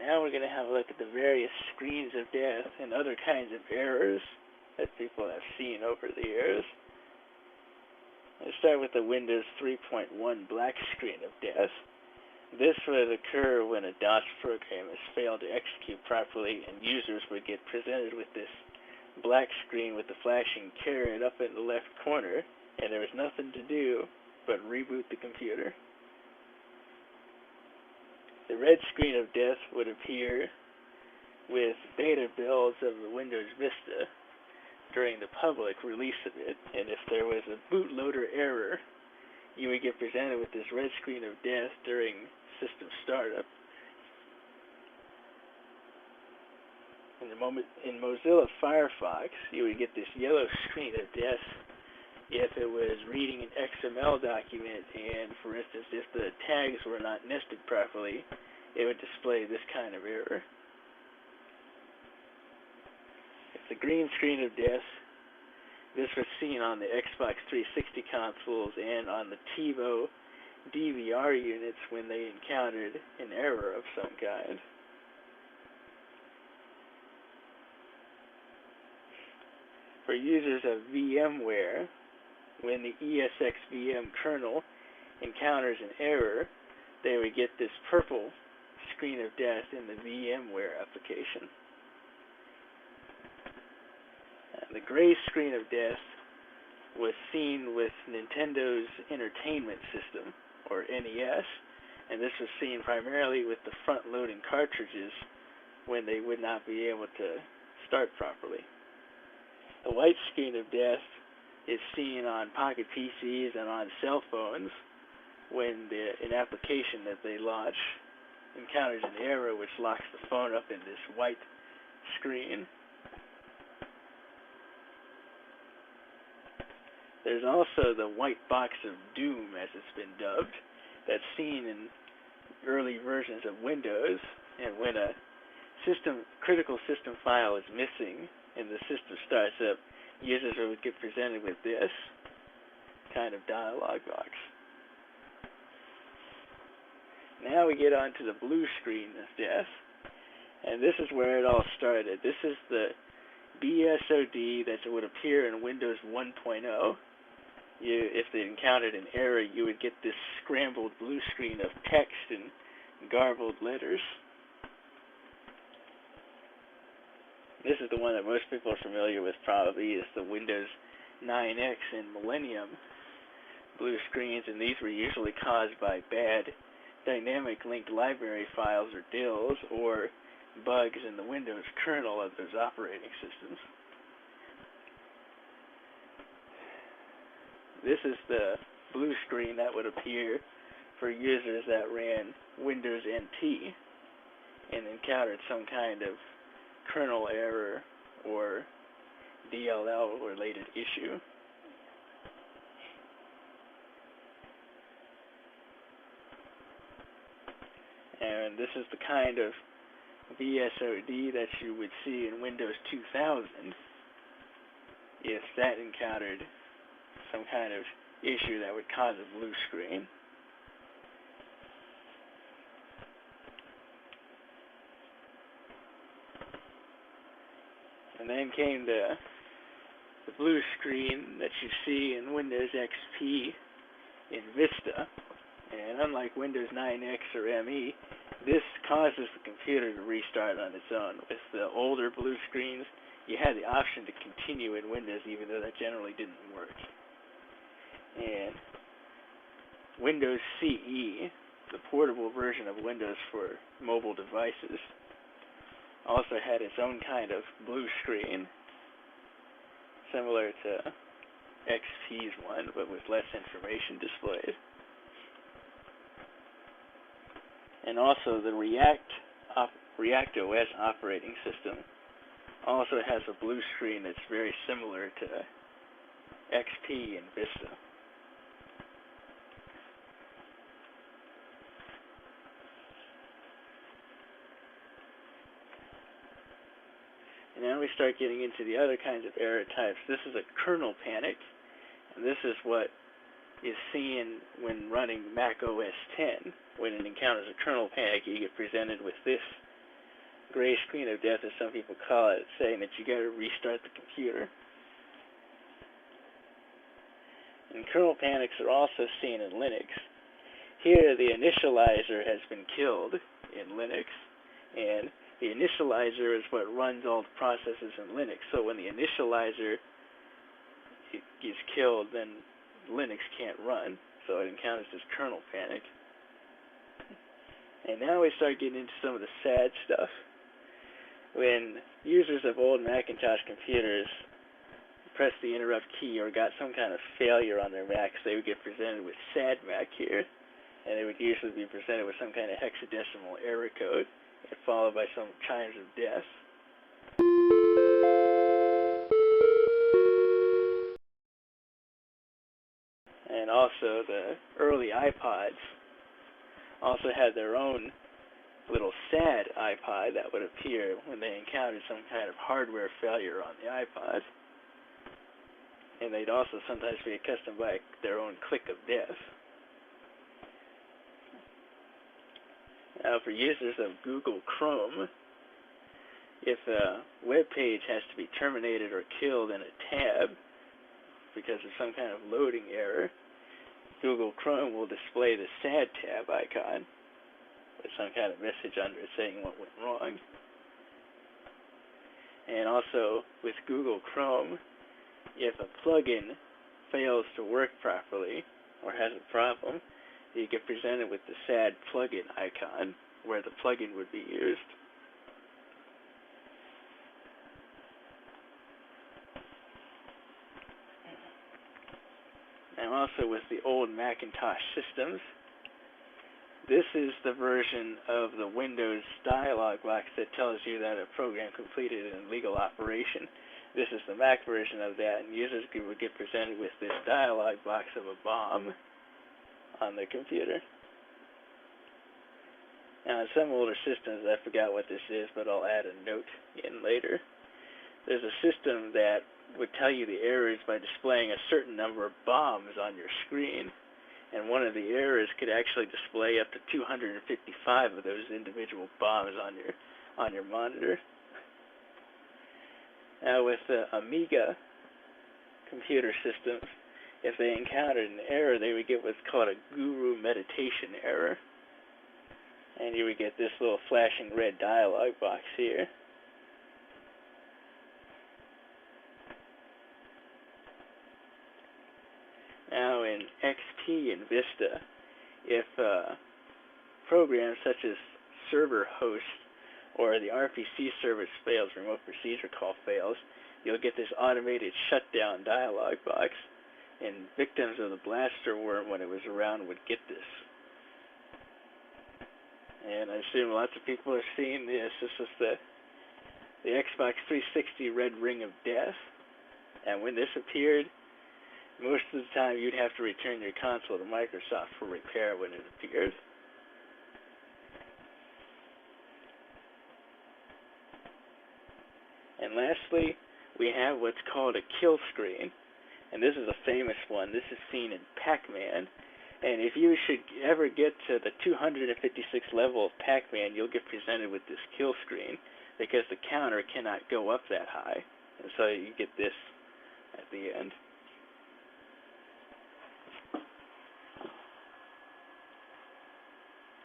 Now we're going to have a look at the various screens of death and other kinds of errors that people have seen over the years. Let's start with the Windows 3.1 black screen of death. This would occur when a DOS program has failed to execute properly, and users would get presented with this black screen with the flashing caret up in the left corner, and there was nothing to do but reboot the computer. The red screen of death would appear with beta builds of the Windows Vista during the public release of it, and if there was a bootloader error, you would get presented with this red screen of death during system startup. In Mozilla Firefox, you would get this yellow screen of death if it was reading an XML document, and for instance, if the tags were not nested properly, it would display this kind of error. It's the green screen of death. This was seen on the Xbox 360 consoles and on the TiVo DVR units when they encountered an error of some kind. For users of VMware, when the ESXVM kernel encounters an error, they would get this purple screen of death in the VMware application. The gray screen of death was seen with Nintendo's Entertainment System, or NES, and this was seen primarily with the front-loading cartridges when they would not be able to start properly. The white screen of death is seen on Pocket PCs and on cell phones when an application that they launch encounters an error which locks the phone up in this white screen. There's also the white box of doom, as it's been dubbed, that's seen in early versions of Windows, and when a critical system file is missing and the system starts up, users would get presented with this kind of dialog box. Now we get on to the blue screen of death, and this is where it all started. This is the BSOD that would appear in Windows 1.0. If they encountered an error, you would get this scrambled blue screen of text and garbled letters. This is the one that most people are familiar with, probably, is the Windows 9X and Millennium blue screens, and these were usually caused by bad dynamic linked library files or DILs, or bugs in the Windows kernel of those operating systems. This is the blue screen that would appear for users that ran Windows NT and encountered some kind of kernel error or DLL related issue. And this is the kind of BSOD that you would see in Windows 2000 if that encountered some kind of issue that would cause a blue screen. And then came the blue screen that you see in Windows XP in Vista. And unlike Windows 9X or ME, this causes the computer to restart on its own. With the older blue screens, you had the option to continue in Windows, even though that generally didn't work. And Windows CE, the portable version of Windows for mobile devices, also had its own kind of blue screen, similar to XP's one, but with less information displayed. And also the React OS operating system also has a blue screen that's very similar to XP and Vista. And now we start getting into the other kinds of error types. This is a kernel panic, and this is what is seen when running Mac OS X. When it encounters a kernel panic, you get presented with this gray screen of death, as some people call it, saying that you got to restart the computer. And kernel panics are also seen in Linux. Here, the initializer has been killed in Linux, and the initializer is what runs all the processes in Linux. So when the initializer is killed, then Linux can't run. So it encounters this kernel panic. And now we start getting into some of the sad stuff. When users of old Macintosh computers pressed the interrupt key or got some kind of failure on their Macs, they would get presented with sad Mac here. And they would usually be presented with some kind of hexadecimal error code, followed by some chimes of death. And also the early iPods also had their own little sad iPod that would appear when they encountered some kind of hardware failure on the iPod. And they'd also sometimes be accustomed by their own click of death. Now, for users of Google Chrome, if a web page has to be terminated or killed in a tab because of some kind of loading error, Google Chrome will display the sad tab icon with some kind of message under it saying what went wrong. And also, with Google Chrome, if a plugin fails to work properly or has a problem, you get presented with the sad plugin icon where the plugin would be used. And also with the old Macintosh systems, this is the version of the Windows dialog box that tells you that a program completed in legal operation. This is the Mac version of that, and users would get presented with this dialog box of a bomb on their computer. Now, in some older systems, I forgot what this is, but I'll add a note in later. There's a system that would tell you the errors by displaying a certain number of bombs on your screen, and one of the errors could actually display up to 255 of those individual bombs on your monitor. Now, with the Amiga computer systems, if they encountered an error, they would get what's called a guru meditation error. And you would get this little flashing red dialog box here. Now in XP and Vista, if programs such as server host or the RPC service fails, remote procedure call fails, you'll get this automated shutdown dialog box. And victims of the blaster worm, when it was around, would get this. And I assume lots of people are seeing this. This is the Xbox 360 red ring of death. And when this appeared, most of the time you'd have to return your console to Microsoft for repair when it appeared. And lastly, we have what's called a kill screen. And this is a famous one. This is seen in Pac-Man. And if you should ever get to the 256th level of Pac-Man, you'll get presented with this kill screen because the counter cannot go up that high. And so you get this at the end.